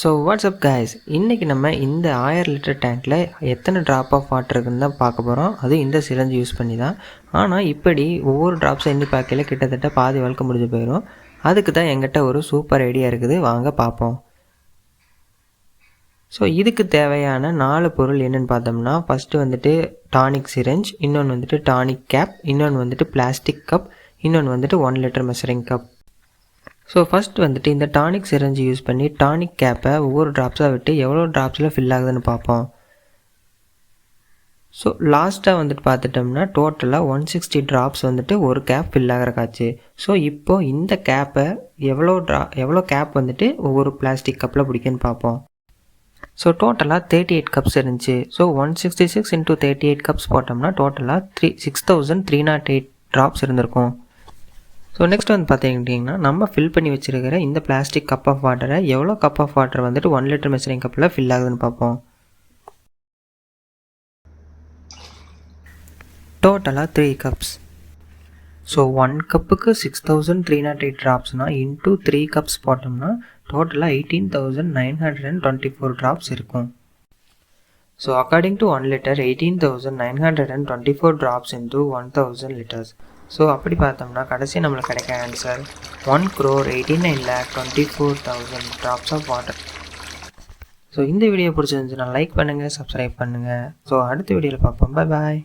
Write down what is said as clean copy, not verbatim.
So WhatsApp guys, இன்றைக்கி நம்ம இந்த 1000 லிட்டர் டேங்க்கில் எத்தனை ட்ராப் ஆஃப் வாட்டர் இருக்குன்னு தான் பார்க்க போகிறோம். அது இந்த சிரஞ்சு யூஸ் பண்ணி தான். ஆனால் இப்படி ஒவ்வொரு ட்ராப்ஸை எண்ணி பார்க்கல கிட்டத்தட்ட பாதி வாழ்க்கை முடிஞ்சு போயிடும். அதுக்கு தான் எங்கிட்ட ஒரு சூப்பர் ஐடியா இருக்குது, வாங்க பார்ப்போம். ஸோ இதுக்கு தேவையான 4 பொருள் என்னென்னு பார்த்தோம்னா, ஃபஸ்ட்டு வந்துட்டு டானிக் சிரஞ்ச், இன்னொன்று வந்துட்டு டானிக் கேப், இன்னொன்று வந்துட்டு பிளாஸ்டிக் கப், இன்னொன்று வந்துட்டு 1 litre measuring cup. So first வந்துட்டு இந்த டானிக் சிரஞ்சு யூஸ் பண்ணி டானிக் கேப்பை ஒவ்வொரு ட்ராப்ஸாக விட்டு எவ்வளோ ட்ராப்ஸில் ஃபில் ஆகுதுன்னு பார்ப்போம். ஸோ லாஸ்ட்டாக வந்துட்டு பார்த்துட்டோம்னா டோட்டலாக 160 ட்ராப்ஸ் வந்துட்டு ஒரு கேப் ஃபில் ஆகிற காய்ச்சி. ஸோ இப்போது இந்த கேப்பை எவ்வளோ கேப் வந்துட்டு ஒவ்வொரு பிளாஸ்டிக் கப்பில் பிடிக்குன்னு பார்ப்போம். ஸோ டோட்டலாக 38 கப்ஸ் இருந்துச்சு. ஸோ 166 × 38 கப்ஸ் போட்டோம்னா டோட்டலாக 6308 ட்ராப்ஸ் இருந்திருக்கும். ஸோ நெக்ஸ்ட் வந்து பார்த்துக்கிட்டிங்கன்னா, நம்ம ஃபில் பண்ணி வச்சுருக்கிற இந்த பிளாஸ்டிக் கப் ஆஃப் வாட்டரை எவ்வளோ கப் ஆஃப் வாட்டர் வந்துட்டு 1 லிட்டர் மெஷரிங் கப்பில் ஃபில் ஆகுதுன்னு பார்ப்போம். டோட்டலாக 3 கப்ஸ். ஸோ 1 கப்புக்கு 6308 ட்ராப்ஸ்னால் இன்ட்டு 3 கப்ஸ் போட்டோம்னா டோட்டலாக 18924 ட்ராப்ஸ் இருக்கும். So according to 1 litre 18924 drops into 1000 litres. So அப்படி பார்த்தோம்னா கடைசி நம்மளுக்கு கிடைக்க answer 1,89,24,000 drops of water. So இந்த வீடியோ பிடிச்சிருந்துச்சுன்னா லைக் பண்ணுங்கள், சப்ஸ்கிரைப் பண்ணுங்கள். ஸோ அடுத்த வீடியோவில் பார்ப்போம். பாய்.